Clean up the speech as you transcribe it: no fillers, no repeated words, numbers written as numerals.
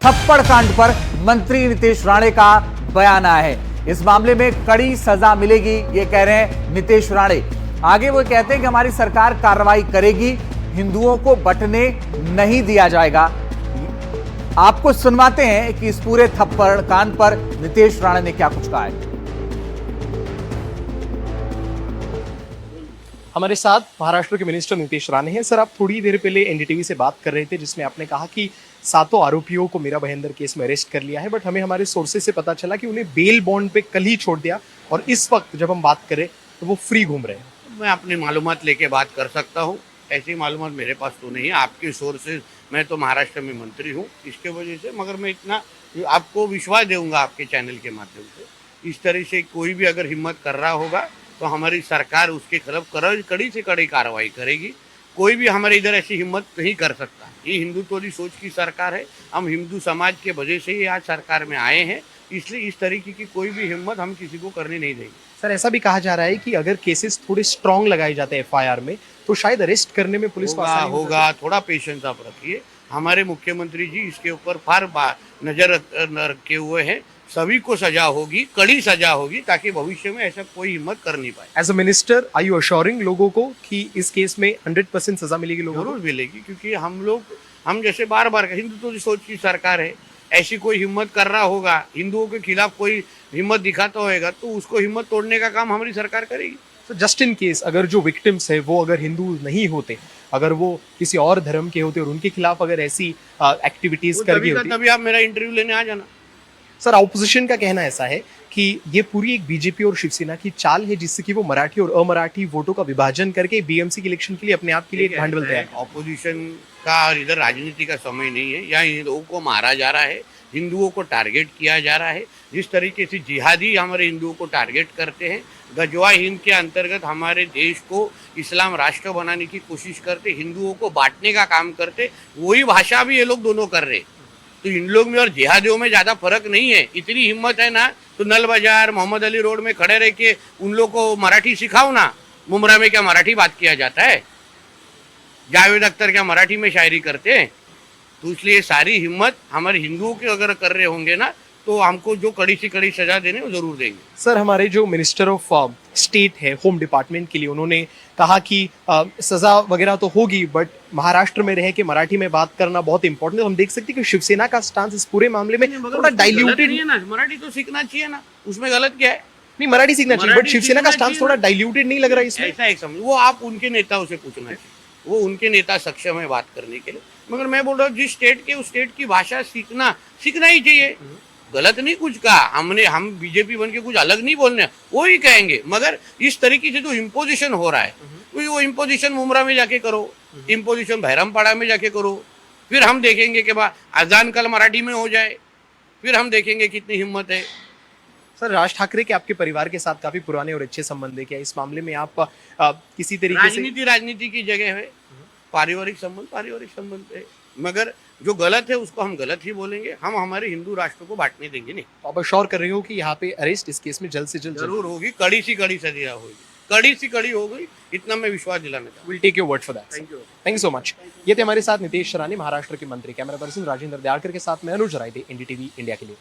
थप्पड़ कांड पर मंत्री नितेश राणे का बयान आया है। इस मामले में कड़ी सजा मिलेगी, ये कह रहे हैं नितेश राणे। आगे वो कहते हैं कि हमारी सरकार कार्रवाई करेगी, हिंदुओं को बंटने नहीं दिया जाएगा। आपको सुनवाते हैं कि इस पूरे थप्पड़ कांड पर नितेश राणे ने क्या कुछ कहा है। हमारे साथ महाराष्ट्र के मिनिस्टर नितेश राणे हैं। सर, आप थोड़ी देर पहले एनडीटीवी से बात कर रहे थे जिसमें आपने कहा कि 7 आरोपियों को मीरा भाईंदर केस में अरेस्ट कर लिया है, बट हमें हमारे सोर्सेज से पता चला कि उन्हें बेल बॉन्ड पे कल ही छोड़ दिया और इस वक्त जब हम बात करें तो वो फ्री घूम रहे हैं। मैं अपनी मालूमात लेके बात कर सकता हूँ, ऐसी मालूमात मेरे पास तो नहीं है। आपके सोर्सेज, मैं तो महाराष्ट्र में मंत्री हूँ इसके वजह से, मगर मैं इतना आपको विश्वास दूंगा आपके चैनल के माध्यम से। इस तरह से कोई भी अगर हिम्मत कर रहा होगा तो हमारी सरकार उसके खिलाफ कड़ी से कड़ी कार्रवाई करेगी। कोई भी हमारे इधर ऐसी हिम्मत नहीं कर सकता। ये हिंदुत्ववादी सोच की सरकार है, हम हिंदू समाज के वजह से ही आज सरकार में आए हैं, इसलिए इस तरीके की कोई भी हिम्मत हम किसी को करने नहीं देंगे। सर, ऐसा भी कहा जा रहा है कि अगर केसेस थोड़े स्ट्रॉन्ग लगाए जाते हैं एफआईआर में तो शायद अरेस्ट करने में पुलिस को आसानी होगा। थोड़ा पेशेंस आप रखिए। हमारे मुख्यमंत्री जी इसके ऊपर नजर रखे हुए हैं। सभी को सजा होगी, कड़ी सजा होगी, ताकि भविष्य में ऐसा कोई हिम्मत कर नहीं पाए। As a minister, are you assuring लोगों को कि इस केस में 100% सजा मिलेगी? लोगों को जरूर मिलेगी, क्योंकि हम जैसे बार बार हिंदुत्व की सोच की सरकार है। ऐसी कोई हिम्मत कर रहा होगा, हिंदुओं के खिलाफ कोई हिम्मत दिखाता होगा, तो उसको हिम्मत तोड़ने का काम हमारी सरकार करेगी। तो जस्ट इन केस अगर जो विक्टिम्स है वो अगर हिंदू नहीं होते, अगर वो किसी और धर्म के होते और उनके खिलाफ अगर ऐसी एक्टिविटीज कर रही होती, तभी आप मेरा इंटरव्यू लेने आ जाना। सर, ऑपोजिशन का कहना ऐसा है कि ये पूरी एक बीजेपी और शिवसेना की चाल है जिससे कि वो मराठी और अमराठी वोटों का विभाजन करके बीएमसी के इलेक्शन के लिए अपने आप के लिए एक भांडवल तैयार। ऑपोजिशन का इधर राजनीति का समय नहीं है। यहाँ हिंदुओं को मारा जा रहा है, हिंदुओं को टारगेट किया जा रहा है। जिस तरीके से जिहादी हमारे हिंदुओं को टारगेट करते हैं, गजवा हिंद के अंतर्गत हमारे देश को इस्लाम राष्ट्र बनाने की कोशिश करते, हिंदुओं को बांटने का काम करते, वही भाषा भी ये लोग दोनों कर रहे। तो इन लोग में और जिहादियों में ज़्यादा फर्क नहीं है। इतनी हिम्मत है ना तो नल बाजार, मोहम्मद अली रोड में खड़े रह के उन लोग को मराठी सिखाओ ना। मुमरा में क्या मराठी बात किया जाता है? जावेद अख्तर क्या मराठी में शायरी करते हैं? तो इसलिए सारी हिम्मत हमारे हिंदुओं के अगर कर रहे होंगे ना, तो हमको जो कड़ी से कड़ी सजा देने वो जरूर देंगे। सर, हमारे जो मिनिस्टर ऑफ स्टेट है होम डिपार्टमेंट के लिए, उन्होंने कहा कि सजा वगैरह तो होगी, बट महाराष्ट्र में रह के मराठी में बात करना बहुत इंपॉर्टेंट है। हम देख सकते हैं कि शिवसेना का स्टांस इस पूरे मामले में थोड़ा डाइल्यूटेड है ना। मराठी तो सीखना चाहिए ना, उसमें गलत क्या है? नहीं, मराठी सीखना चाहिए, बट शिवसेना का स्टांस थोड़ा डाइल्यूटेड नहीं लग रहा है इसमें? ऐसा एक समझ, वो आप उनके नेताओं से पूछना चाहिए, वो उनके नेता सक्षम है बात करने के लिए। मगर मैं बोल रहा हूँ जिस स्टेट के उस स्टेट की भाषा सीखना ही चाहिए। गलत नहीं कुछ कहा हमने, हम बीजेपी बन के कुछ अलग नहीं बोलने, वो ही कहेंगे। मगर इस तरीके से जो इम्पोजिशन हो रहा है, वो इम्पोजिशन मुमरा में जाके करो, इम्पोजिशन भैरमपाड़ा में जाके करो, फिर हम देखेंगे कि अजान कल मराठी में हो जाए, फिर हम देखेंगे कितनी हिम्मत है। सर, राज ठाकरे के आपके परिवार के साथ काफी पुराने और अच्छे संबंध है, क्या इस मामले में आप किसी तरीके से? राजनीति की जगह है, पारिवारिक संबंध है। मगर जो गलत है उसको हम गलत ही बोलेंगे। हम हमारे हिंदू राष्ट्र को बांटने देंगे नहीं। आप अश्योर कर रहे हो कि यहाँ पे अरेस्ट इस केस में जल्द से जल्द जरूर होगी, कड़ी सी कड़ी सजा होगी, कड़ी सी कड़ी होगी, इतना मैं विश्वास दिलाना चाहता हूँ। Will take your word for that. Thank you so much. ये थे हमारे साथ नितेश राणे, महाराष्ट्र के मंत्री। कैमरा पर्सन राजेंद्र दयालकर के साथ मैं अनुज राय, एनडीटीवी इंडिया के लिए।